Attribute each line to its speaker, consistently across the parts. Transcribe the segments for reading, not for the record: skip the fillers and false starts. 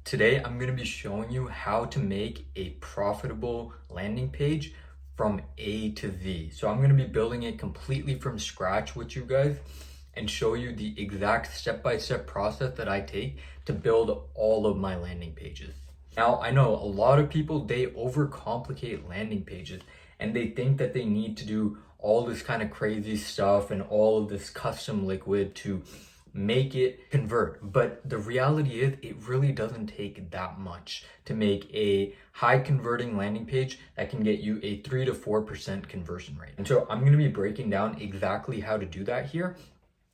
Speaker 1: Today, I'm going to be showing you how to make a profitable landing page from A to Z. So I'm going to be building it completely from scratch with you guys and show you the exact step-by-step process that I take to build all of my landing pages. Now, I know a lot of people, they overcomplicate landing pages and they think that they need to do all this kind of crazy stuff and all of this custom liquid to make it convert. But the reality is it really doesn't take that much to make a high converting landing page that can get you a 3 to 4% conversion rate. And so I'm going to be breaking down exactly how to do that here.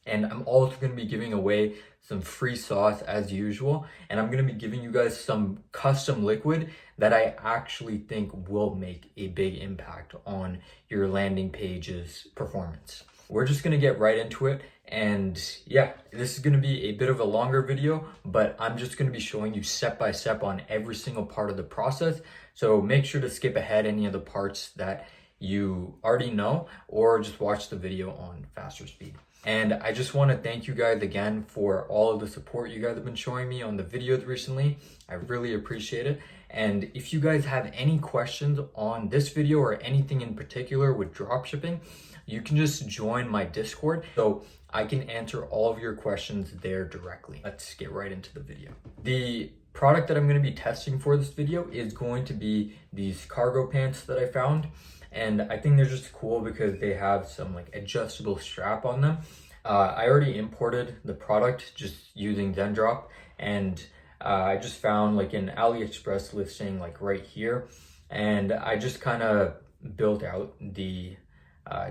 Speaker 1: And I'm also going to be giving away some free sauce as usual. And I'm going to be giving you guys some custom liquid that I actually think will make a big impact on your landing page's performance. We're just going to get right into it. And yeah, this is going to be a bit of a longer video, but I'm just going to be showing you step by step on every single part of the process. So make sure to skip ahead any of the parts that you already know, or just watch the video on faster speed. And I just want to thank you guys again for all of the support you guys have been showing me on the videos recently. I really appreciate it. And if you guys have any questions on this video or anything in particular with dropshipping, you can just join my Discord so I can answer all of your questions there directly. Let's get right into the video. The product that I'm going to be testing for this video is going to be these cargo pants that I found. And I think they're just cool because they have some like adjustable strap on them. I already imported the product just using Zendrop, and I just found like an AliExpress listing like right here. And I just kind of built out the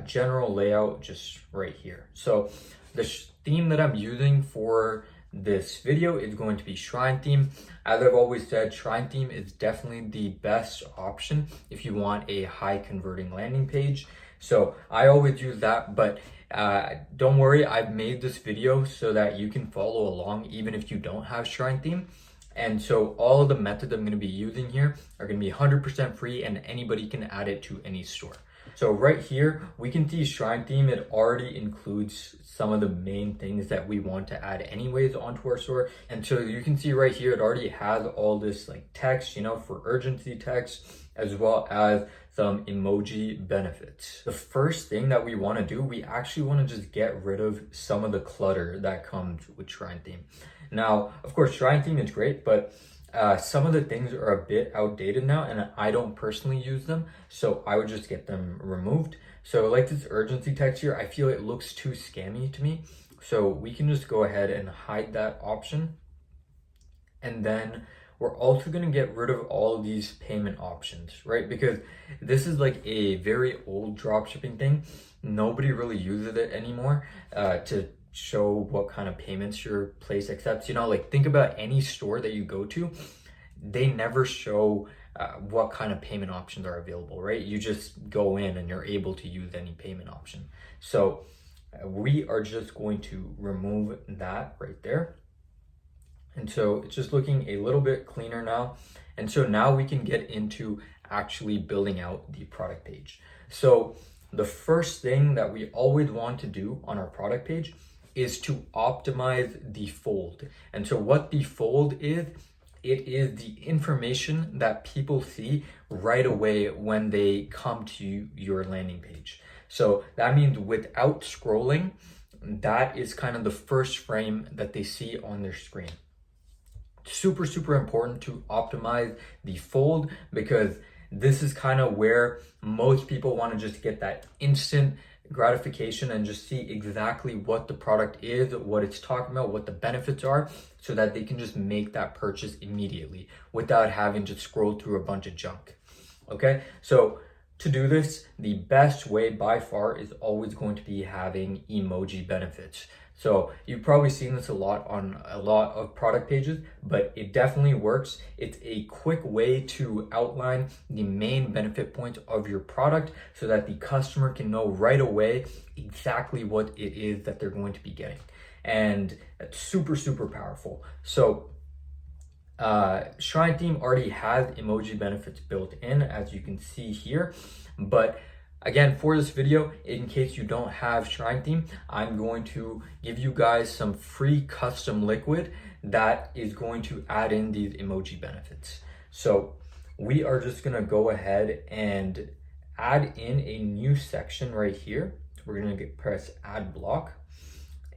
Speaker 1: general layout just right here. So the theme that I'm using for this video is going to be Shrine theme. As I've always said, Shrine theme is definitely the best option if you want a high converting landing page. So I always use that, but don't worry, I've made this video so that you can follow along even if you don't have Shrine theme. And so all of the methods I'm going to be using here are going to be 100% free, and anybody can add it to any store. So right here, we can see Shrine theme. It already includes some of the main things that we want to add anyways onto our store. And so you can see right here, it already has all this like text, for urgency text, as well as some emoji benefits. The first thing that we want to do, we actually want to just get rid of some of the clutter that comes with Shrine theme. Now, of course, Shrine theme is great, but some of the things are a bit outdated now, and I don't personally use them, so I would just get them removed. So like this urgency text here, I feel it looks too scammy to me, so we can just go ahead and hide that option. And then we're also going to get rid of all of these payment options, right? Because this is like a very old dropshipping thing. Nobody really uses it anymore to show what kind of payments your place accepts. Like think about any store that you go to, they never show what kind of payment options are available, right? You just go in and you're able to use any payment option. So we are just going to remove that right there. And so it's just looking a little bit cleaner now. And so now we can get into actually building out the product page. So the first thing that we always want to do on our product page is to optimize the fold. And so what the fold is, it is the information that people see right away when they come to your landing page. So that means without scrolling, that is kind of the first frame that they see on their screen. Super, super important to optimize the fold, because this is kind of where most people want to just get that instant gratification and just see exactly what the product is, what it's talking about, what the benefits are, so that they can just make that purchase immediately without having to scroll through a bunch of junk. Okay, so to do this, the best way by far is always going to be having emoji benefits. So you've probably seen this a lot on a lot of product pages, but it definitely works. It's a quick way to outline the main benefit points of your product so that the customer can know right away exactly what it is that they're going to be getting. And that's super, super powerful. So Shrine theme already has emoji benefits built in, as you can see here, but again, for this video, in case you don't have Shrine theme, I'm going to give you guys some free custom liquid that is going to add in these emoji benefits. So we are just gonna go ahead and add in a new section right here. We're gonna press add block,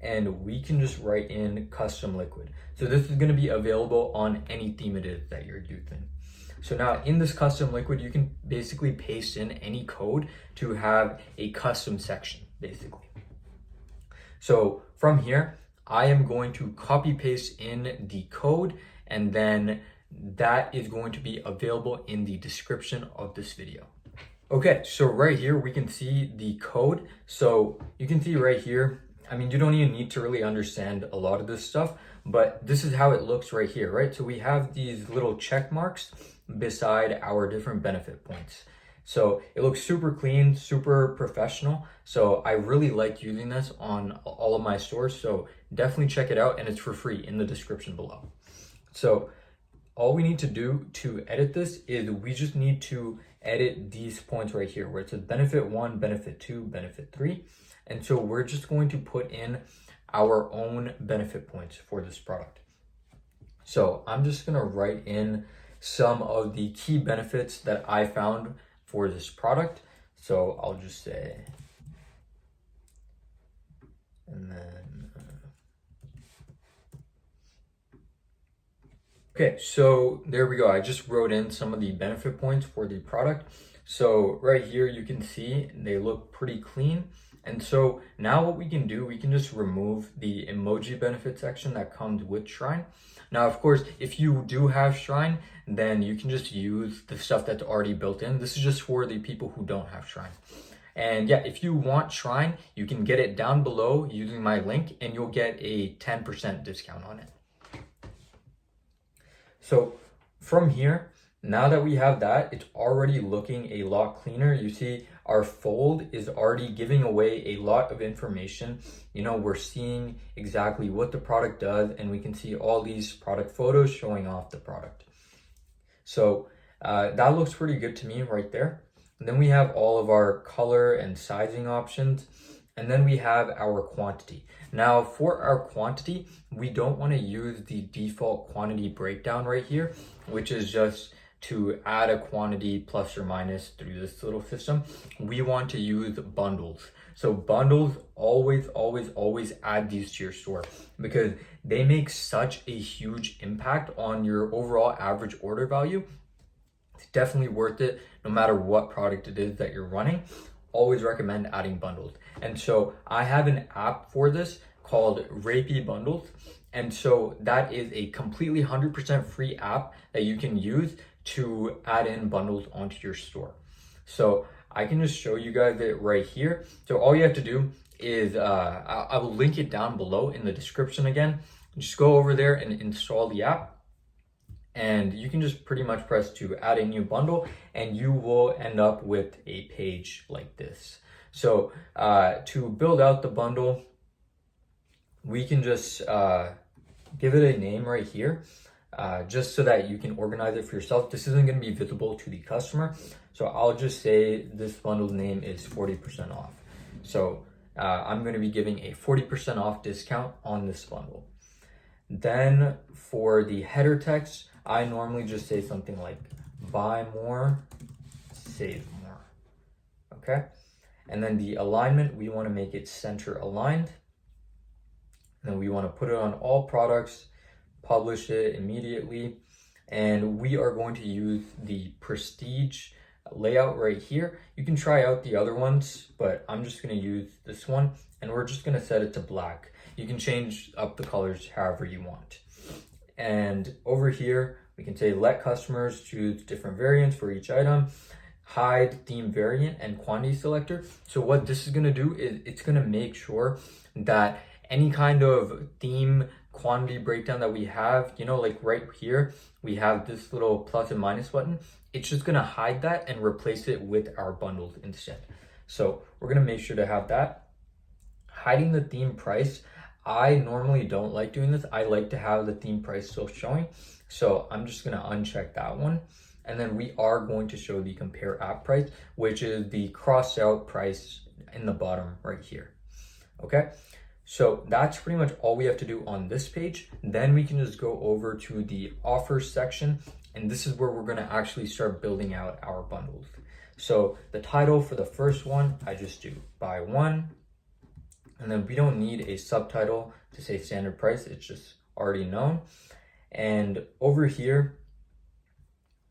Speaker 1: and we can just write in custom liquid. So this is gonna be available on any theme it is that you're using. So now in this custom liquid, you can basically paste in any code to have a custom section, basically. So from here, I am going to copy paste in the code, and then that is going to be available in the description of this video. Okay, so right here, we can see the code. So you can see right here, I mean, you don't even need to really understand a lot of this stuff, but this is how it looks right here, right? So we have these little check marks beside our different benefit points. So it looks super clean, super professional. So I really like using this on all of my stores. So definitely check it out, and it's for free in the description below. So all we need to do to edit this is we just need to edit these points right here where it says benefit 1, benefit 2, benefit 3. And so we're just going to put in our own benefit points for this product. So I'm just gonna write in some of the key benefits that I found for this product. So I'll just say, and then, okay, so there we go. I just wrote in some of the benefit points for the product. So right here, you can see they look pretty clean. And so now what we can do, we can just remove the emoji benefit section that comes with Shrine. Now, of course, if you do have Shrine, then you can just use the stuff that's already built in. This is just for the people who don't have Shrine. And yeah, if you want Shrine, you can get it down below using my link, and you'll get a 10% discount on it. So from here, now that we have that, it's already looking a lot cleaner. You see our fold is already giving away a lot of information. You know, we're seeing exactly what the product does, and we can see all these product photos showing off the product. So that looks pretty good to me right there. And then we have all of our color and sizing options. And then we have our quantity. Now for our quantity, we don't want to use the default quantity breakdown right here, which is just to add a quantity plus or minus through this little system. We want to use bundles. So bundles, always add these to your store because they make such a huge impact on your overall average order value. It's definitely worth it no matter what product it is that you're running. Always recommend adding bundles. And so I have an app for this called Rapey Bundles. And so that is a completely 100% free app that you can use to add in bundles onto your store. So I can just show you guys it right here. So all you have to do is, I will link it down below in the description again. Just go over there and install the app. And you can just pretty much press to add a new bundle, and you will end up with a page like this. So to build out the bundle, we can just give it a name right here, just so that you can organize it for yourself. This isn't going to be visible to the customer. So I'll just say this bundle's name is 40% off. So I'm going to be giving a 40% off discount on this bundle. Then for the header text, I normally just say something like buy more, save more. Okay. And then the alignment, we want to make it center aligned. And then we want to put it on all products, publish it immediately. And we are going to use the prestige layout right here. You can try out the other ones, but I'm just going to use this one, and we're just going to set it to black. You can change up the colors however you want. And over here, we can say let customers choose different variants for each item, hide theme variant and quantity selector. So what this is going to do is it's going to make sure that any kind of theme quantity breakdown that we have, you know, like right here, we have this little plus and minus button. It's just going to hide that and replace it with our bundles instead. So we're going to make sure to have that. Hiding the theme price, I normally don't like doing this. I like to have the theme price still showing. So I'm just going to uncheck that one. And then we are going to show the compare app price, which is the cross out price in the bottom right here. Okay. So that's pretty much all we have to do on this page. Then we can just go over to the offers section, and this is where we're gonna actually start building out our bundles. So the title for the first one, I just do buy one, and then we don't need a subtitle to say standard price, it's just already known. And over here,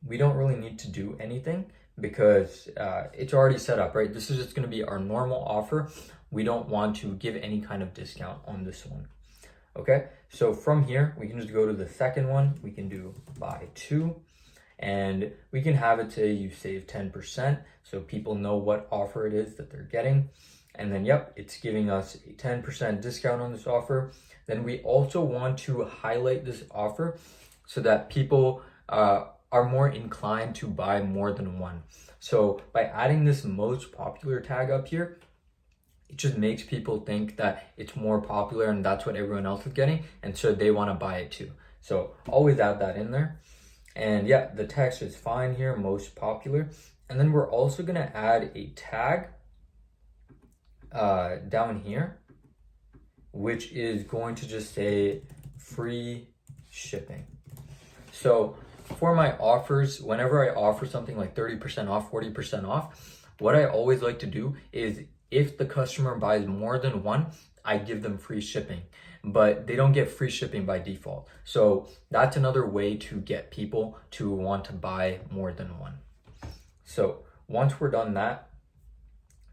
Speaker 1: we don't really need to do anything because it's already set up, right? This is just gonna be our normal offer. We don't want to give any kind of discount on this one. Okay, so from here, we can just go to the second one. We can do buy two, and we can have it say you save 10%, so people know what offer it is that they're getting. And then, yep, it's giving us a 10% discount on this offer. Then we also want to highlight this offer so that people are more inclined to buy more than one. So by adding this most popular tag up here, it just makes people think that it's more popular and that's what everyone else is getting, and so they want to buy it too. So always add that in there. And yeah, the text is fine here, most popular. And then we're also going to add a tag down here, which is going to just say free shipping. So for my offers, whenever I offer something like 30% off, 40% off, what I always like to do is if the customer buys more than one, I give them free shipping, but they don't get free shipping by default. So that's another way to get people to want to buy more than one. So once we're done that,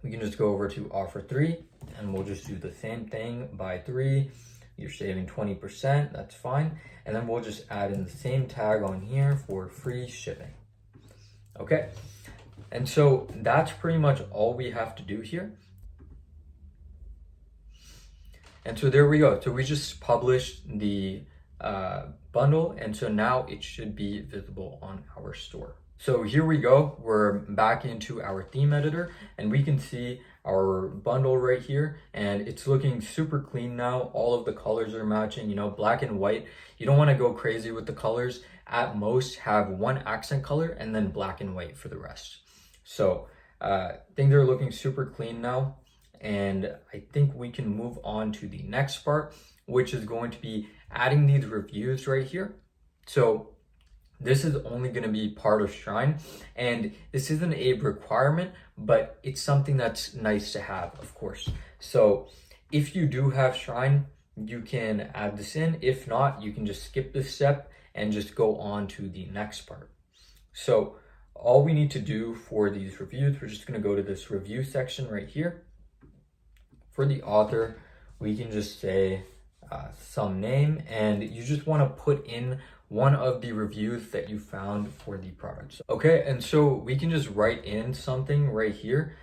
Speaker 1: we can just go over to offer 3 and we'll just do the same thing, buy 3. You're saving 20%, that's fine. And then we'll just add in the same tag on here for free shipping. Okay, and so that's pretty much all we have to do here. And so there we go. So we just published the bundle, and so now it should be visible on our store. So here we go. We're back into our theme editor, and we can see our bundle right here, and it's looking super clean now. All of the colors are matching, you know, black and white. You don't want to go crazy with the colors. At most, have one accent color and then black and white for the rest. So things are looking super clean now. And I think we can move on to the next part, which is going to be adding these reviews right here. So this is only going to be part of Shrine, and this isn't a requirement, but it's something that's nice to have, of course. So if you do have Shrine, you can add this in. If not, you can just skip this step and just go on to the next part. So all we need to do for these reviews, we're just going to go to this review section right here. For the author, we can just say some name, and you just want to put in one of the reviews that you found for the product. Okay, and so we can just write in something right here,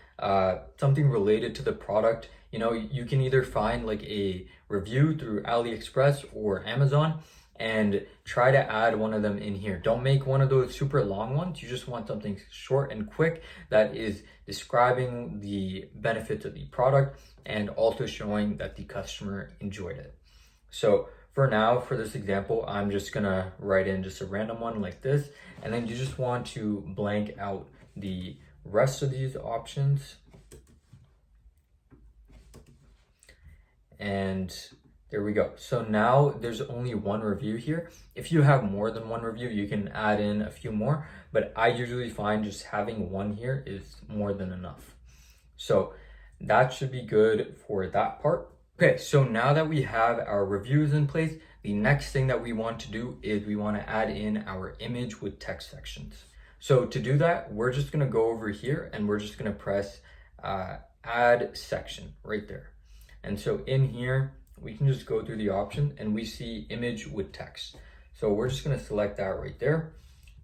Speaker 1: something related to the product. You know, you can either find like a review through AliExpress or Amazon and try to add one of them in here. Don't make one of those super long ones. You just want something short and quick that is describing the benefits of the product and also showing that the customer enjoyed it. So for now, for this example, I'm just gonna write in just a random one like this, and then you just want to blank out the rest of these options. And there we go. So now there's only one review here. If you have more than one review, you can add in a few more, but I usually find just having one here is more than enough. So that should be good for that part. Okay, so now that we have our reviews in place, the next thing that we want to do is we want to add in our image with text sections. So to do that, we're just going to go over here and we're just going to press add section right there. And so in here, we can just go through the option and we see image with text. So we're just going to select that right there.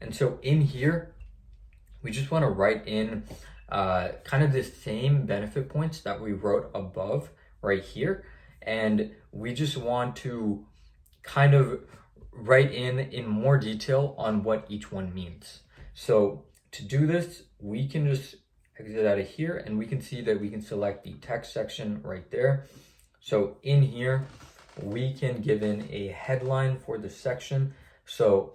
Speaker 1: And so in here, we just want to write in kind of the same benefit points that we wrote above right here. And we just want to kind of write in more detail on what each one means. So to do this, we can just exit out of here and we can see that we can select the text section right there. So in here, we can give in a headline for the section. So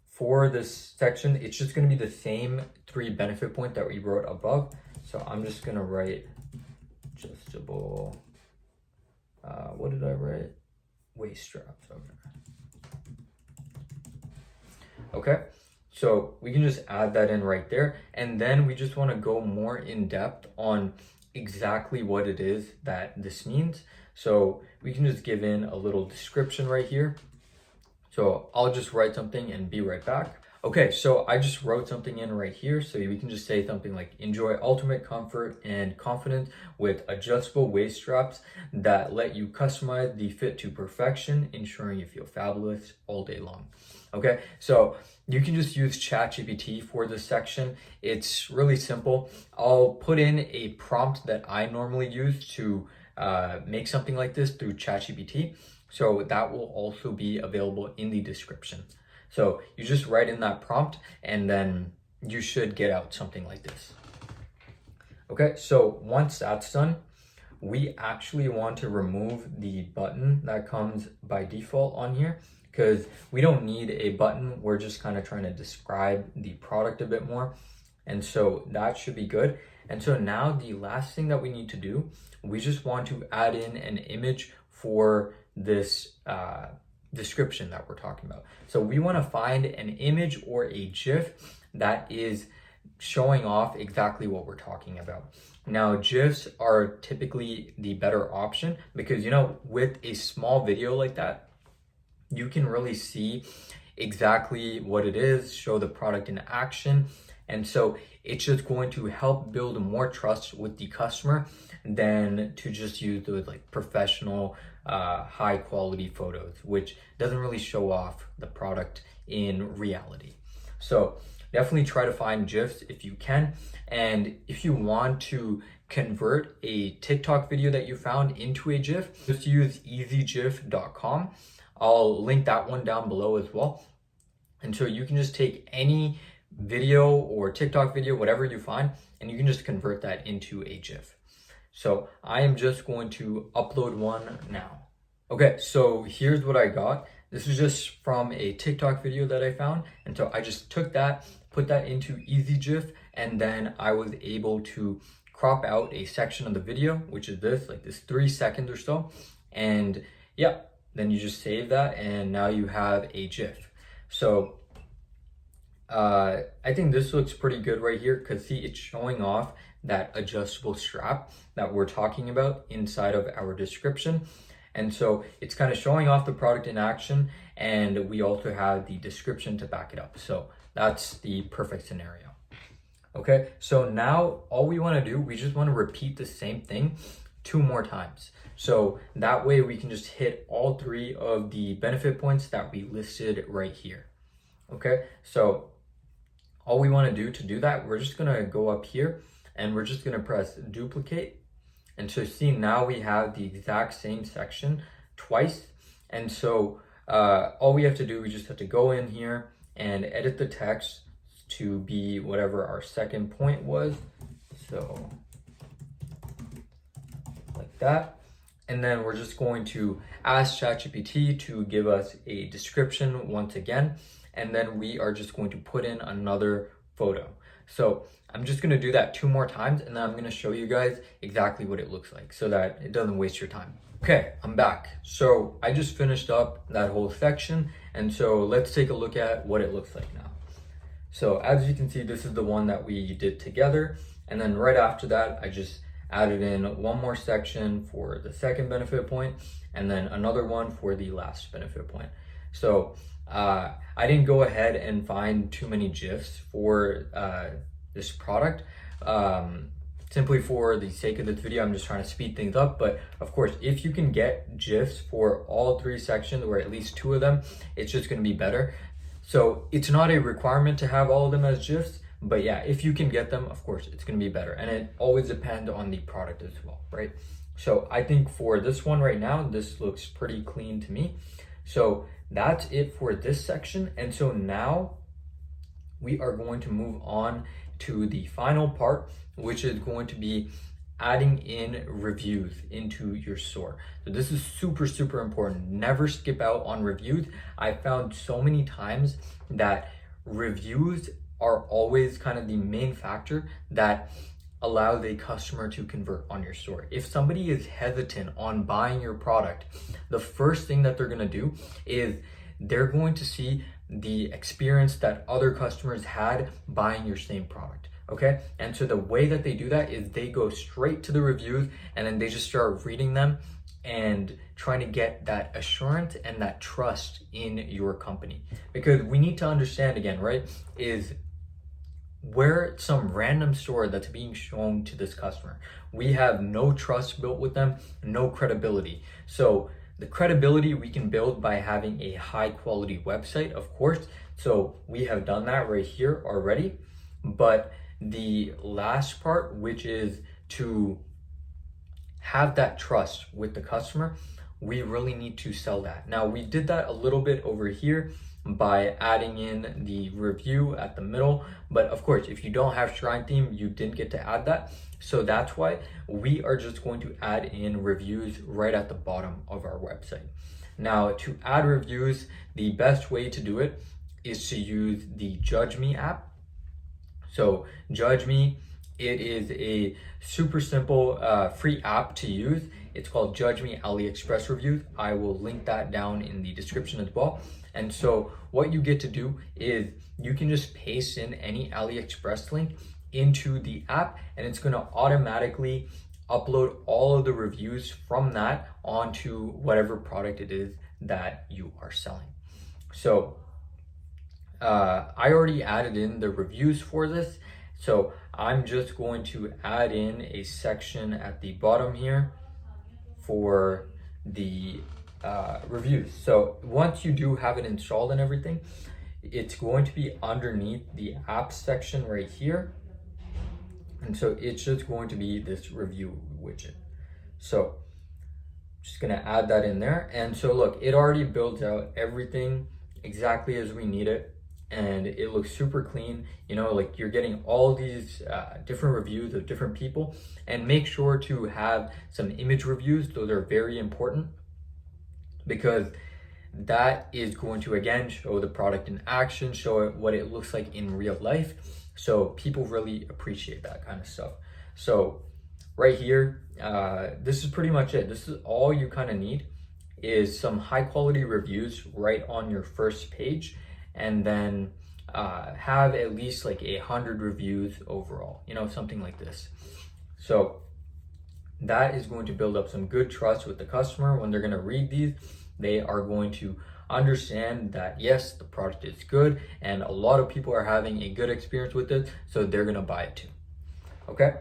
Speaker 1: for this section, it's just going to be the same 3 benefit points that we wrote above. So I'm just going to write adjustable what did I write? Waist straps. Okay, so we can just add that in right there, and then we just want to go more in depth on exactly what it is that this means. So we can just give in a little description right here. So I'll just write something and be right back. Okay, so I just wrote something in right here. So we can just say something like, enjoy ultimate comfort and confidence with adjustable waist straps that let you customize the fit to perfection, ensuring you feel fabulous all day long. Okay, so you can just use ChatGPT for this section. It's really simple. I'll put in a prompt that I normally use to make something like this through ChatGPT. So that will also be available in the description. So you just write in that prompt and then you should get out something like this. Okay, so once that's done, we actually want to remove the button that comes by default on here because we don't need a button. We're just kind of trying to describe the product a bit more. And so that should be good. And so now the last thing that we need to do, we just want to add in an image for this description that we're talking about. So we want to find an image or a GIF that is showing off exactly what we're talking about. Now, GIFs are typically the better option because, with a small video like that, you can really see exactly what it is, show the product in action. And so it's just going to help build more trust with the customer than to just use those like professional, high quality photos, which doesn't really show off the product in reality. So definitely try to find GIFs if you can. And if you want to convert a TikTok video that you found into a GIF, just use easygif.com. I'll link that one down below as well. And so you can just take any video or TikTok video, whatever you find, and you can just convert that into a GIF. So I am just going to upload one now. Okay, so here's what I got. This is just from a TikTok video that I found. And so I just took that, put that into EasyGIF, and then I was able to crop out a section of the video, which is this 3 seconds or so. And yeah, then you just save that and now you have a GIF. So I think this looks pretty good right here because see, it's showing off that adjustable strap that we're talking about inside of our description. And so it's kind of showing off the product in action, and we also have the description to back it up. So that's the perfect scenario. Okay, so now all we want to do, we just want to repeat the same thing 2 more times. So that way we can just hit all 3 of the benefit points that we listed right here. Okay, so all we want to do that, we're just going to go up here and we're just going to press duplicate. And so see, now we have the exact same section twice. And so all we have to do, we just have to go in here and edit the text to be whatever our second point was. So like that. And then we're just going to ask ChatGPT to give us a description once again. And then we are just going to put in another photo. So I'm just going to do that 2 more times, and then I'm going to show you guys exactly what it looks like so that it doesn't waste your time. Okay, I'm back. So I just finished up that whole section, and so let's take a look at what it looks like now. So as you can see, this is the one that we did together, and then right after that, I just added in one more section for the second benefit point, and then another one for the last benefit point. So I didn't go ahead and find too many GIFs for this product. Simply for the sake of this video, I'm just trying to speed things up. But of course, if you can get GIFs for all 3 sections or at least 2 of them, it's just going to be better. So it's not a requirement to have all of them as GIFs, but yeah, if you can get them, of course, it's going to be better. And it always depends on the product as well, right? So I think for this one right now, this looks pretty clean to me. So that's it for this section. And so now we are going to move on to the final part, which is going to be adding in reviews into your store. So this is super, super important. Never skip out on reviews. I found so many times that reviews are always kind of the main factor that allow the customer to convert on your store. If somebody is hesitant on buying your product, the first thing that they're gonna do is they're going to see the experience that other customers had buying your same product. Okay, and so the way that they do that is they go straight to the reviews and then they just start reading them and trying to get that assurance and that trust in your company. Because we need to understand again, right, is we're some random store that's being shown to this customer. We have no trust built with them, no credibility. So the credibility we can build by having a high quality website, of course. So we have done that right here already. But the last part, which is to have that trust with the customer, we really need to sell that. Now, we did that a little bit over here by adding in the review at the middle, but of course, if you don't have Shrine theme, you didn't get to add that. So that's why we are just going to add in reviews right at the bottom of our website. Now, to add reviews, the best way to do it is to use the Judge Me app. So Judge Me, it is a super simple free app to use. It's called Judge Me AliExpress Reviews. I will link that down in the description as well. And so what you get to do is you can just paste in any AliExpress link into the app, and it's going to automatically upload all of the reviews from that onto whatever product it is that you are selling. So I already added in the reviews for this, so I'm just going to add in a section at the bottom here for the reviews. So once you do have it installed and everything, it's going to be underneath the app section right here. And so it's just going to be this review widget. So just gonna add that in there. And so look, it already builds out everything exactly as we need it. And it looks super clean, you know, like you're getting all these different reviews of different people. And make sure to have some image reviews. Those are very important because that is going to, again, show the product in action, show it what it looks like in real life. So people really appreciate that kind of stuff. So right here, this is pretty much it. This is all you kind of need, is some high quality reviews right on your first page, and then have at least like 100 reviews overall, you know, something like this. So that is going to build up some good trust with the customer. When they're going to read these, they are going to understand that yes, the product is good and a lot of people are having a good experience with it, so they're going to buy it too. Okay,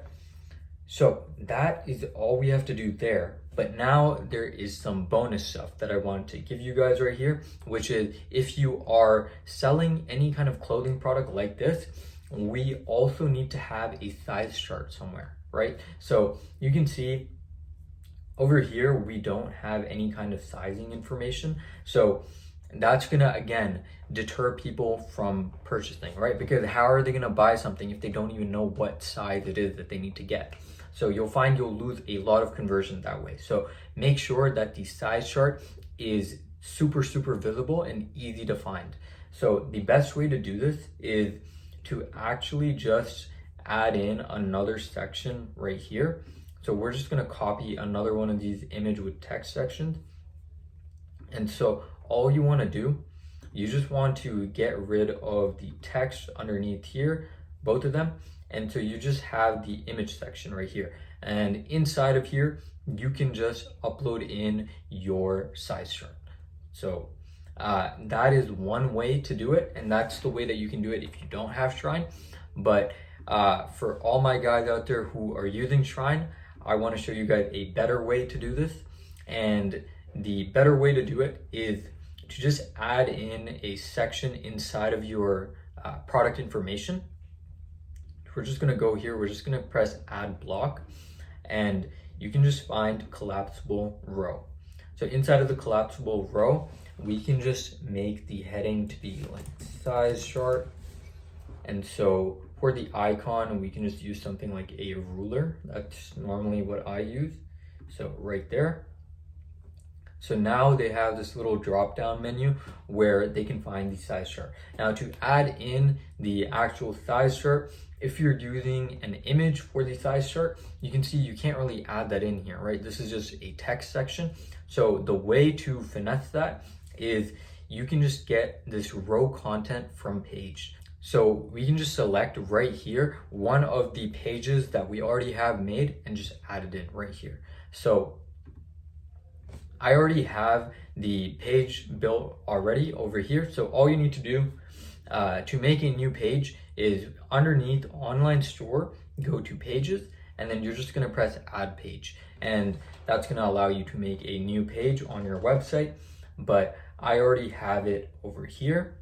Speaker 1: so that is all we have to do there. But now there is some bonus stuff that I want to give you guys right here, which is if you are selling any kind of clothing product like this, we also need to have a size chart somewhere, right? So you can see over here, we don't have any kind of sizing information. So that's gonna, again, deter people from purchasing, right? Because how are they gonna buy something if they don't even know what size it is that they need to get? So you'll find you'll lose a lot of conversion that way. So make sure that the size chart is super, super visible and easy to find. So the best way to do this is to actually just add in another section right here. So we're just gonna copy another one of these image with text sections. And so all you wanna do, you just want to get rid of the text underneath here, both of them. And so you just have the image section right here. And inside of here, you can just upload in your size chart. So that is one way to do it. And that's the way that you can do it if you don't have Shrine. But for all my guys out there who are using Shrine, I want to show you guys a better way to do this. And the better way to do it is to just add in a section inside of your product information. We're just gonna go here, we're just gonna press add block, and you can just find collapsible row. So inside of the collapsible row, we can just make the heading to be like size chart. And so for the icon, we can just use something like a ruler. That's normally what I use. So right there. So now they have this little drop down menu where they can find the size chart. Now to add in the actual size chart, if you're using an image for the size chart, you can see you can't really add that in here, right? This is just a text section. So the way to finesse that is you can just get this row content from page. So we can just select right here one of the pages that we already have made and just add it in right here. So I already have the page built already over here. So all you need to do to make a new page is underneath online store, go to pages, and then you're just gonna press add page. And that's gonna allow you to make a new page on your website. But I already have it over here.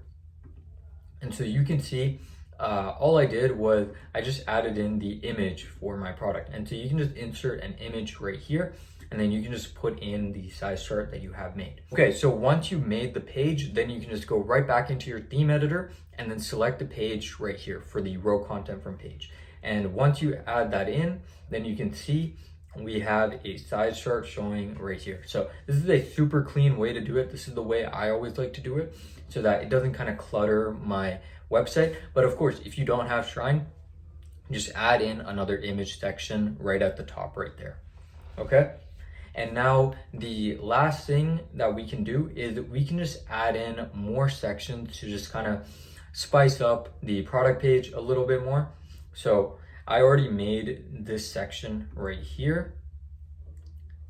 Speaker 1: And so you can see all I did was I just added in the image for my product. And so you can just insert an image right here, and then you can just put in the size chart that you have made. Okay, so once you made the page, then you can just go right back into your theme editor and then select the page right here for the row content from page. And once you add that in, then you can see we have a size chart showing right here. So this is a super clean way to do it. This is the way I always like to do it so that it doesn't kind of clutter my website. But of course, if you don't have Shrine, just add in another image section right at the top right there. Okay. And now the last thing that we can do is we can just add in more sections to just kind of spice up the product page a little bit more. So I already made this section right here.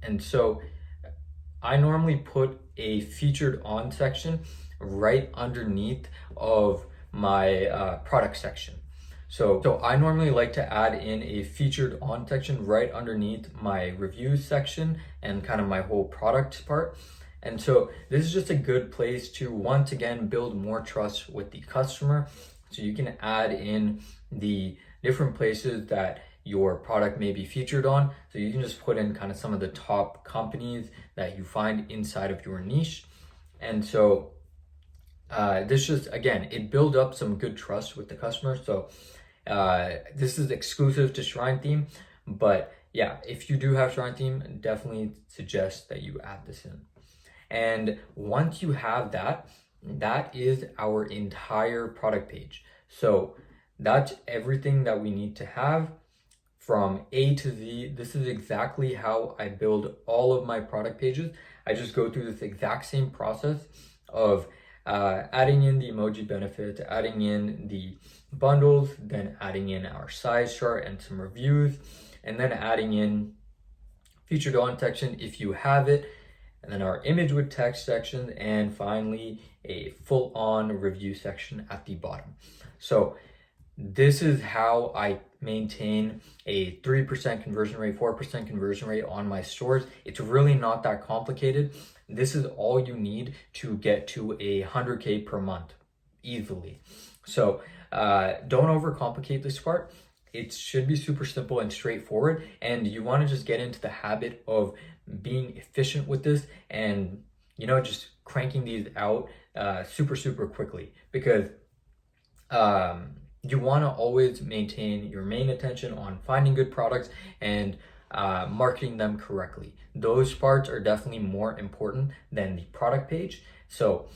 Speaker 1: And so I normally put a featured on section right underneath of my product section. So I normally like to add in a featured on section right underneath my reviews section and kind of my whole product part. And so this is just a good place to once again build more trust with the customer. So you can add in the different places that your product may be featured on. So you can just put in kind of some of the top companies that you find inside of your niche. And so this just, again, it builds up some good trust with the customer. So this is exclusive to Shrine Theme, but yeah, if you do have Shrine Theme, definitely suggest that you add this in. And once you have that, that is our entire product page. So that's everything that we need to have from A to Z. This is exactly how I build all of my product pages. I just go through this exact same process of adding in the emoji benefits, adding in the bundles, then adding in our size chart and some reviews, and then adding in featured on section if you have it, and then our image with text section, and finally a full on review section at the bottom. So this is how I maintain a 3% conversion rate, 4% conversion rate on my stores. It's really not that complicated. This is all you need to get to a 100K per month easily. So don't overcomplicate this part. It should be super simple and straightforward. And you want to just get into the habit of being efficient with this and, you know, just cranking these out super quickly, because you want to always maintain your main attention on finding good products and marketing them correctly. Those parts are definitely more important than the product page. So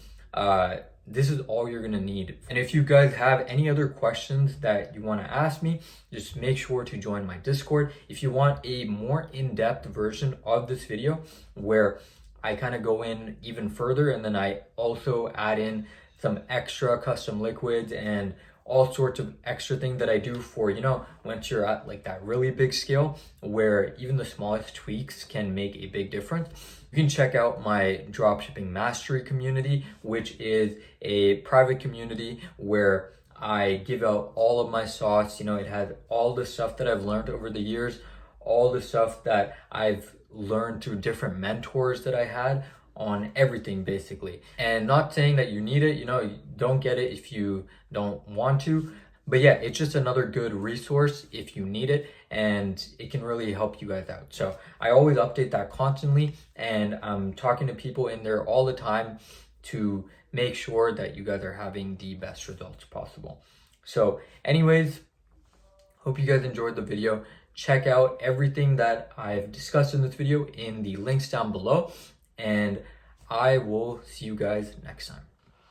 Speaker 1: this is all you're gonna need. And if you guys have any other questions that you want to ask me, just make sure to join my Discord. If you want a more in-depth version of this video where I kind of go in even further, and then I also add in some extra custom liquids and all sorts of extra things that I do for, you know, once you're at like that really big scale where even the smallest tweaks can make a big difference, you can check out my dropshipping mastery community, which is a private community where I give out all of my sauce. You know, it has all the stuff that I've learned over the years, all the stuff that I've learned through different mentors that I had on everything basically. And not saying that you need it, you know, you don't get it if you don't want to, but yeah, it's just another good resource if you need it, and it can really help you guys out. So I always update that constantly, and I'm talking to people in there all the time to make sure that you guys are having the best results possible. So anyways, hope you guys enjoyed the video. Check out everything that I've discussed in this video in the links down below, and I will see you guys next time.